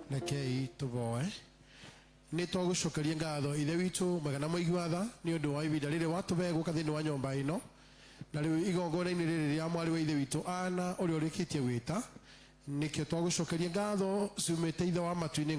Nekei tuvoe ni twagucokeria ngatho ithe witu magana maigi watha ni undu wa ivinda riri watube guka thiini wa nyumba ino na riu igongona-ini riri ria mwari wa ithe witu Ana uria urikitie gwita nikio twagucokeria ngatho ciumite ithe wa matu-ini